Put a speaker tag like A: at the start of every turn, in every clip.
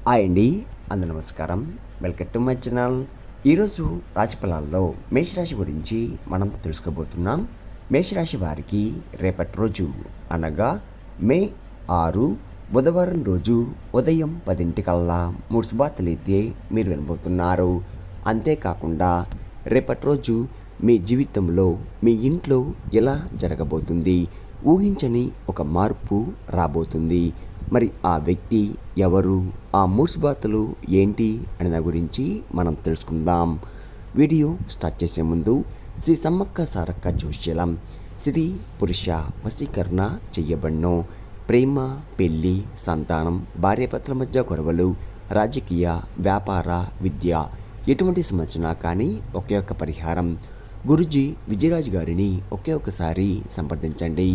A: Hi అండి, అందరూ నమస్కారం. Welcome to my channel. ఈరోజు రాశి ఫలాల్లో మేషరాశి గురించి మనం తెలుసుకోబోతున్నాం. మేషరాశి వారికి రేపటి రోజు అనగా మే 6 బుధవారం రోజు ఉదయం 10 కల్లా 3 శుభార్తలు అయితే మీరు వినబోతున్నారు. అంతేకాకుండా రేపటి రోజు మీ జీవితంలో మీ ఇంట్లో ఎలా జరగబోతుంది, ఊహించని ఒక మార్పు రాబోతుంది. మరి ఆ వ్యక్తి ఎవరు, ఆ 3 శుభార్తలు ఏంటి అనే దాని గురించి మనం తెలుసుకుందాం. వీడియో స్టార్ట్ చేసే ముందు శ్రీ సమ్మక్క సారక్క జోష్యలం స్త్రీ పురుష వశీకరణ చెయ్యబడినో, ప్రేమ, పెళ్ళి, సంతానం, భార్యాభర్తల మధ్య గొడవలు, రాజకీయ, వ్యాపార, విద్య ఎటువంటి సమస్య కానీ ఒకే ఒక్క పరిహారం గురూజీ విజయరాజు గారిని ఒకే ఒకసారి సంప్రదించండి.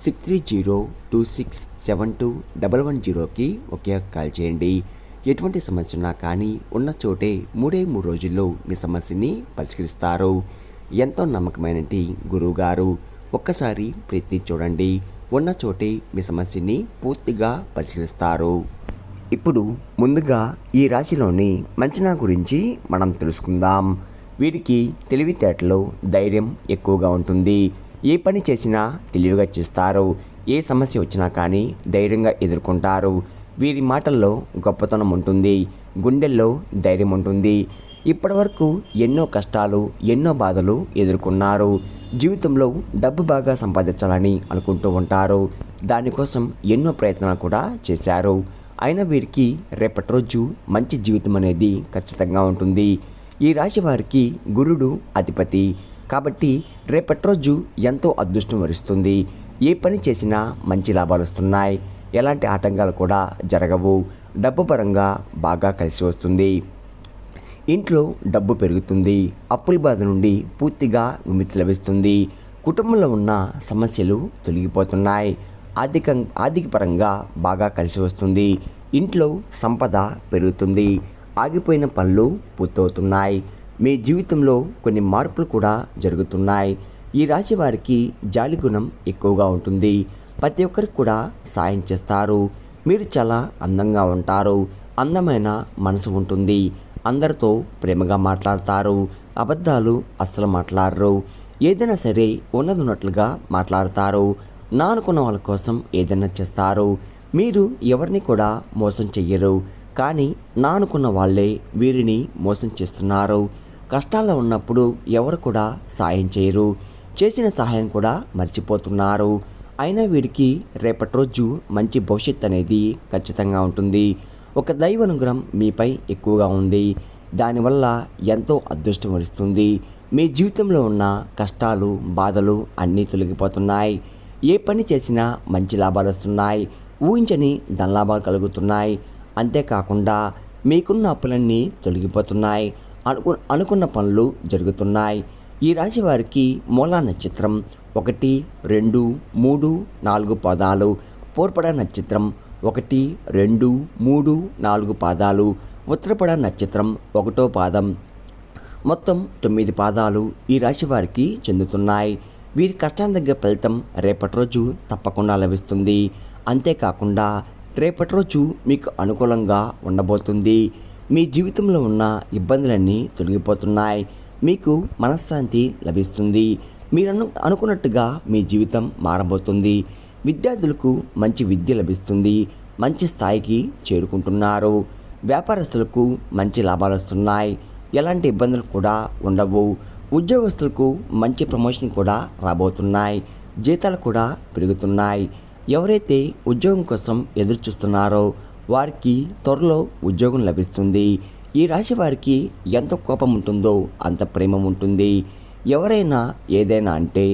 A: 6302672110కి ఒకే కాల్ చేయండి. ఎటువంటి సమస్య ఉన్నా కానీ ఉన్న చోటే 3 రోజుల్లో మీ సమస్యని పరిష్కరిస్తారు. ఎంతో నమ్మకమైనటి గురువుగారు, ఒక్కసారి ప్రయత్నించి చూడండి. ఉన్న చోటే మీ సమస్యని పూర్తిగా పరిష్కరిస్తారు. ఇప్పుడు ముందుగా ఈ రాశిలోని మంచనా గురించి మనం తెలుసుకుందాం. వీరికి తెలివితేటలో ధైర్యం ఎక్కువగా ఉంటుంది. ఏ పని చేసినా తెలివిగా చేస్తారు. ఏ సమస్య వచ్చినా కానీ ధైర్యంగా ఎదుర్కొంటారు. వీరి మాటల్లో గొప్పతనం ఉంటుంది, గుండెల్లో ధైర్యం ఉంటుంది. ఇప్పటివరకు ఎన్నో కష్టాలు, ఎన్నో బాధలు ఎదుర్కొన్నారు. జీవితంలో డబ్బు బాగా సంపాదించాలని అనుకుంటూ ఉంటారు. దానికోసం ఎన్నో ప్రయత్నాలు కూడా చేశారు. అయినా వీరికి రేపటి రోజు మంచి జీవితం అనేది ఖచ్చితంగా ఉంటుంది. ఈ రాశి వారికి గురుడు అధిపతి కాబట్టి రేపటి రోజు ఎంతో అదృష్టం వరిస్తుంది. ఏ పని చేసినా మంచి లాభాలు వస్తున్నాయి. ఎలాంటి ఆటంకాలు కూడా జరగవు. డబ్బు పరంగా బాగా కలిసి వస్తుంది. ఇంట్లో డబ్బు పెరుగుతుంది. అప్పుల బాధ నుండి పూర్తిగా విముక్తి లభిస్తుంది. కుటుంబంలో ఉన్న సమస్యలు తొలగిపోతున్నాయి. ఆర్థిక పరంగా బాగా కలిసి వస్తుంది. ఇంట్లో సంపద పెరుగుతుంది. ఆగిపోయిన పనులు పూర్తవుతున్నాయి. మీ జీవితంలో కొన్ని మార్పులు కూడా జరుగుతున్నాయి. ఈ రాశి వారికి జాలి గుణం ఎక్కువగా ఉంటుంది. ప్రతి ఒక్కరికి కూడా సాయం చేస్తారు. మీరు చాలా అందంగా ఉంటారు. అందమైన మనసు ఉంటుంది. అందరితో ప్రేమగా మాట్లాడతారు. అబద్ధాలు అస్సలు మాట్లాడరు. ఏదైనా సరే ఉన్నట్లుగా మాట్లాడతారు. నా అనుకున్న వాళ్ళ కోసం ఏదైనా చేస్తారు. మీరు ఎవరిని కూడా మోసం చెయ్యరు. కానీ నా అనుకున్న వాళ్ళే వీరిని మోసం చేస్తున్నారు. కష్టాల్లో ఉన్నప్పుడు ఎవరు కూడా సాయం చేయరు. చేసిన సహాయం కూడా మర్చిపోతున్నారు. అయినా వీరికి రేపటి రోజు మంచి భవిష్యత్తు అనేది ఖచ్చితంగా ఉంటుంది. ఒక దైవ అనుగ్రహం మీపై ఎక్కువగా ఉంది. దానివల్ల ఎంతో అదృష్టం వరిస్తుంది. మీ జీవితంలో ఉన్న కష్టాలు, బాధలు అన్నీ తొలగిపోతున్నాయి. ఏ పని చేసినా మంచి లాభాలు వస్తున్నాయి. ఊహించని ధనలాభాలు కలుగుతున్నాయి. అంతేకాకుండా మీకున్న అప్పులన్నీ తొలగిపోతున్నాయి. అనుకున్న పనులు జరుగుతున్నాయి. ఈ రాశి వారికి మూలా నక్షత్రం 1, 2, 3, 4 పాదాలు, పూర్వపడ నక్షత్రం 1, 2, 3, 4 పాదాలు, ఉత్తరపడ నక్షత్రం 1వ పాదం, మొత్తం 9 పాదాలు ఈ రాశి వారికి చెందుతున్నాయి. వీరి కష్టాన్ని తగ్గ ఫలితం రేపటి రోజు తప్పకుండా లభిస్తుంది. అంతేకాకుండా రేపటి రోజు మీకు అనుకూలంగా ఉండబోతుంది. మీ జీవితంలో ఉన్న ఇబ్బందులన్నీ తొలగిపోతున్నాయి. మీకు మనశ్శాంతి లభిస్తుంది. మీరు అనుకున్నట్టుగా మీ జీవితం మారబోతుంది. విద్యార్థులకు మంచి విద్య లభిస్తుంది. మంచి స్థాయికి చేరుకుంటున్నారు. వ్యాపారస్తులకు మంచి లాభాలు వస్తున్నాయి. ఎలాంటి ఇబ్బందులు కూడా ఉండవు. ఉద్యోగస్తులకు మంచి ప్రమోషన్ కూడా రాబోతున్నాయి. జీతాలు కూడా పెరుగుతున్నాయి. ఎవరైతే ఉద్యోగం కోసం ఎదురు చూస్తున్నారో వారికి త్వరలో ఉద్యోగం లభిస్తుంది. ఈ రాశి వారికి ఎంత కోపం ఉంటుందో అంత ప్రేమ ఉంటుంది. ఎవరైనా ఏదైనా అంటే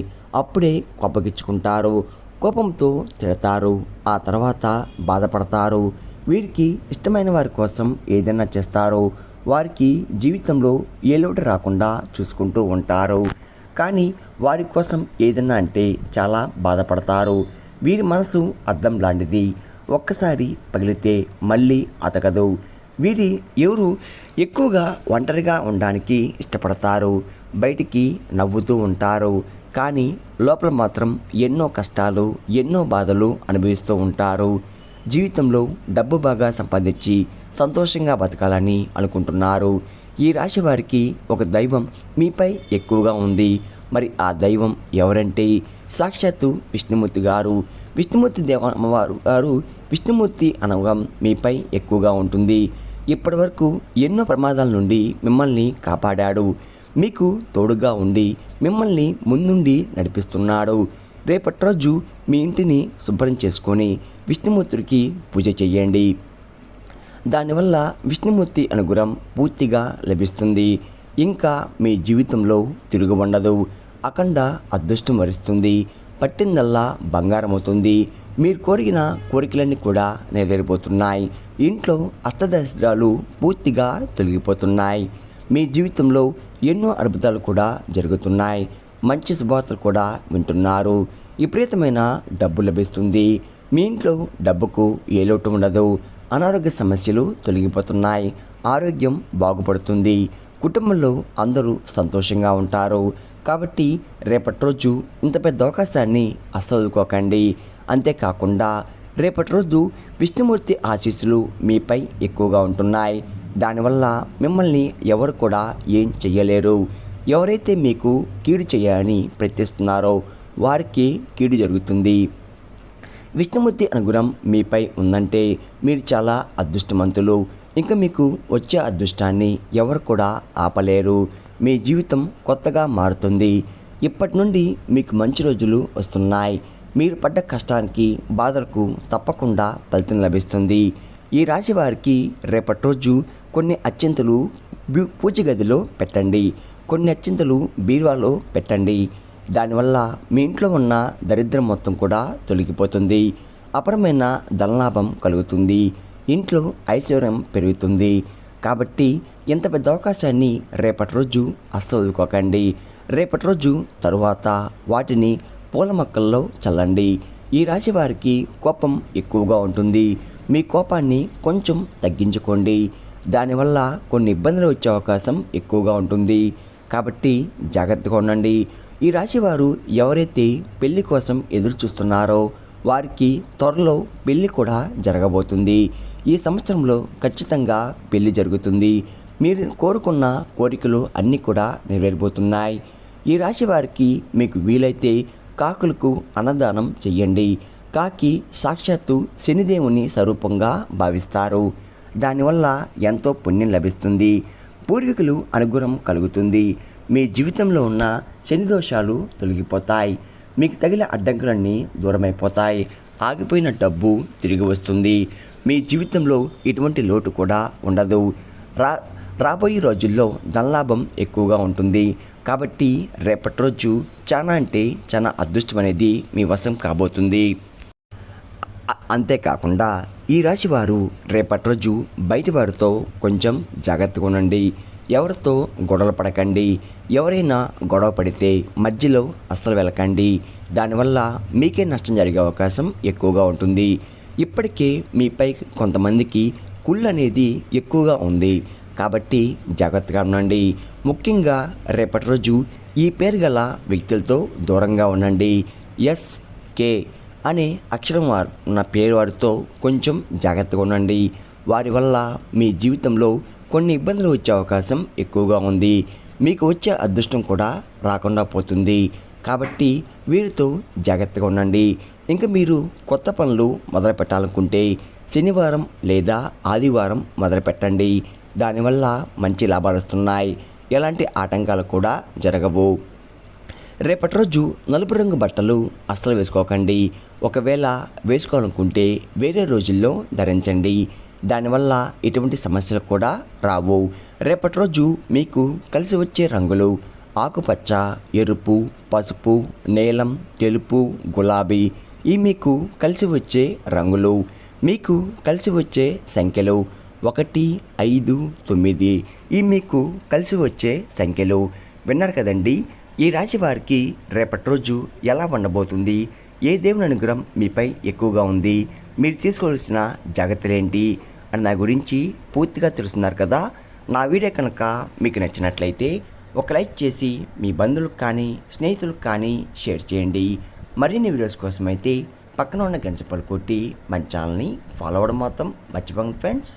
A: అప్పుడే కోపగించుకుంటారు. కోపంతో తిడతారు. ఆ తర్వాత బాధపడతారు. వీరికి ఇష్టమైన వారి కోసం ఏదైనా చేస్తారు. వారికి జీవితంలో ఏ లోటు రాకుండా చూసుకుంటూ ఉంటారు. కానీ వారి కోసం ఏదైనా అంటే చాలా బాధపడతారు. వీరి మనసు అద్దం లాంటిది. ఒక్కసారి పగిలితే మళ్ళీ అతకదు. ఎవరు ఎక్కువగా ఒంటరిగా ఉండడానికి ఇష్టపడతారు. బయటికి నవ్వుతూ ఉంటారు. కానీ లోపల మాత్రం ఎన్నో కష్టాలు, ఎన్నో బాధలు అనుభవిస్తూ ఉంటారు. జీవితంలో డబ్బు బాగా సంపాదించి సంతోషంగా బతకాలని అనుకుంటున్నారు. ఈ రాశి వారికి ఒక దైవం మీపై ఎక్కువగా ఉంది. మరి ఆ దైవం ఎవరంటే సాక్షాత్తు విష్ణుమూర్తి గారు. విష్ణుమూర్తి అమ్మవారు గారు విష్ణుమూర్తి అనుగ్రహం మీపై ఎక్కువగా ఉంటుంది. ఇప్పటి వరకు ఎన్నో ప్రమాదాల నుండి మిమ్మల్ని కాపాడాడు. మీకు తోడుగా ఉండి మిమ్మల్ని ముందుండి నడిపిస్తున్నాడు. రేపటి రోజు మీ ఇంటిని శుభ్రం చేసుకొని విష్ణుమూర్తికి పూజ చేయండి. దానివల్ల విష్ణుమూర్తి అనుగ్రహం పూర్తిగా లభిస్తుంది. ఇంకా మీ జీవితంలో తిరుగు ఉండదు. అఖండ అదృష్టం వరిస్తుంది. పట్టిందల్లా బంగారం అవుతుంది. మీరు కోరిన కోరికలన్నీ కూడా నెరవేరిపోతున్నాయి. ఇంట్లో అష్టదరిద్రాలు పూర్తిగా తొలగిపోతున్నాయి. మీ జీవితంలో ఎన్నో అద్భుతాలు కూడా జరుగుతున్నాయి. మంచి శుభవార్తలు కూడా వింటున్నారు. విపరీతమైన డబ్బు లభిస్తుంది. మీ ఇంట్లో డబ్బుకు ఏ లోటు ఉండదు. అనారోగ్య సమస్యలు తొలగిపోతున్నాయి. ఆరోగ్యం బాగుపడుతుంది. కుటుంబంలో అందరూ సంతోషంగా ఉంటారు. కాబట్టి రేపటి రోజు ఇంత పెద్ద అవకాశాన్ని అస్సలు వదులుకోకండి. అంతేకాకుండా రేపటి రోజు విష్ణుమూర్తి ఆశీస్సులు మీపై ఎక్కువగా ఉంటున్నాయి. దానివల్ల మిమ్మల్ని ఎవరు కూడా ఏం చెయ్యలేరు. ఎవరైతే మీకు కీడు చేయాలని ప్రయత్నిస్తున్నారో వారికి కీడు జరుగుతుంది. విష్ణుమూర్తి అనుగ్రహం మీపై ఉందంటే మీరు చాలా అదృష్టవంతులు. ఇంకా మీకు వచ్చే అదృష్టాన్ని ఎవరు కూడా ఆపలేరు. మీ జీవితం కొత్తగా మారుతుంది. ఇప్పటి నుండి మీకు మంచి రోజులు వస్తున్నాయి. మీరు పడ్డ కష్టానికి బాధలకు తప్పకుండా ఫలితం లభిస్తుంది. ఈ రాశి వారికి రేపటి రోజు కొన్ని అత్యంతలు పూజ గదిలో పెట్టండి. కొన్ని అత్యంతలు బీరువాలో పెట్టండి. దానివల్ల మీ ఇంట్లో ఉన్న దరిద్రం మొత్తం కూడా తొలగిపోతుంది. అపరమైన ధనలాభం కలుగుతుంది. ఇంట్లో ఐశ్వర్యం పెరుగుతుంది. కాబట్టి ఎంత పెద్ద అవకాశాన్ని రేపటి రోజు అస్సలు వదులుకోకండి. రేపటి రోజు తరువాత వాటిని పూల మొక్కల్లో చల్లండి. ఈ రాశి వారికి కోపం ఎక్కువగా ఉంటుంది. మీ కోపాన్ని కొంచెం తగ్గించుకోండి. దానివల్ల కొన్ని ఇబ్బందులు వచ్చే అవకాశం ఎక్కువగా ఉంటుంది. కాబట్టి జాగ్రత్తగా ఉండండి. ఈ రాశివారు ఎవరైతే పెళ్లి కోసం ఎదురు చూస్తున్నారో వారికి త్వరలో పెళ్లి కూడా జరగబోతుంది. ఈ సంవత్సరంలో ఖచ్చితంగా పెళ్లి జరుగుతుంది. మీరు కోరుకున్న కోరికలు అన్నీ కూడా నెరవేరిపోతున్నాయి. ఈ రాశి వారికి మీకు వీలైతే కాకులకు అన్నదానం చెయ్యండి. కాకి సాక్షాత్తు శనిదేవుని స్వరూపంగా భావిస్తారు. దానివల్ల ఎంతో పుణ్యం లభిస్తుంది. పూర్వీకులు అనుగ్రహం కలుగుతుంది. మీ జీవితంలో ఉన్న శని దోషాలు తొలగిపోతాయి. మీకు తగిన అడ్డంకులన్నీ దూరమైపోతాయి. ఆగిపోయిన డబ్బు తిరిగి వస్తుంది. మీ జీవితంలో ఎటువంటి లోటు కూడా ఉండదు. రాబోయే రోజుల్లో ధనలాభం ఎక్కువగా ఉంటుంది. కాబట్టి రేపటి రోజు చాలా అంటే చాలా అదృష్టం అనేది మీ వశం కాబోతుంది. అంతేకాకుండా ఈ రాశి వారు రేపటి రోజు బయట వారితో కొంచెం జాగ్రత్తగా ఉండండి. ఎవరితో గొడవలు పడకండి. ఎవరైనా గొడవ పడితే మధ్యలో అస్సలు వెళ్ళకండి. దానివల్ల మీకే నష్టం జరిగే అవకాశం ఎక్కువగా ఉంటుంది. ఇప్పటికే మీపై కొంతమందికి కుళ్ళు అనేది ఎక్కువగా ఉంది. కాబట్టి జాగ్రత్తగా ఉండండి. ముఖ్యంగా రేపటి రోజు ఈ పేరు గల వ్యక్తులతో దూరంగా ఉండండి. ఎస్కే అనే అక్షరం ఉన్న పేరు వారితో కొంచెం జాగ్రత్తగా ఉండండి. వారి వల్ల మీ జీవితంలో కొన్ని ఇబ్బందులు వచ్చే అవకాశం ఎక్కువగా ఉంది. మీకు వచ్చే అదృష్టం కూడా రాకుండా పోతుంది. కాబట్టి వీరితో జాగ్రత్తగా ఉండండి. ఇంకా మీరు కొత్త పనులు మొదలు పెట్టాలనుకుంటే శనివారం లేదా ఆదివారం మొదలు పెట్టండి. దానివల్ల మంచి లాభాలు వస్తున్నాయి. ఎలాంటి ఆటంకాలు కూడా జరగవు. రేపటి రోజు నలుపు రంగు బట్టలు అస్సలు వేసుకోకండి. ఒకవేళ వేసుకోవాలనుకుంటే వేరే రోజుల్లో ధరించండి. దానివల్ల ఎటువంటి సమస్యలు కూడా రావు. రేపటి రోజు మీకు కలిసి వచ్చే రంగులు ఆకుపచ్చ, ఎరుపు, పసుపు, నీలం, తెలుపు, గులాబీ. ఈ మీకు కలిసి వచ్చే రంగులు. మీకు కలిసి వచ్చే సంఖ్యలు 1, 5, 9. ఈ మీకు కలిసి వచ్చే సంఖ్యలు. విన్నారు కదండి. ఈ రాశి వారికి రేపటి రోజు ఎలా ఉండబోతుంది, ఏ దేవుని అనుగ్రహం మీపై ఎక్కువగా ఉంది, మీరు తీసుకోవాల్సిన జాగ్రత్తలేంటి అని నా గురించి పూర్తిగా తెలుస్తున్నారు కదా. నా వీడియో కనుక మీకు నచ్చినట్లయితే ఒక లైక్ చేసి మీ బంధువులకు కానీ స్నేహితులకు కానీ షేర్ చేయండి. మరిన్ని వీడియోస్ కోసం అయితే పక్కన ఉన్న గంట సింబల్ కొట్టి మన ఛానల్ని ఫాలో అవ్వడం మాత్రం మర్చిపోండి ఫ్రెండ్స్.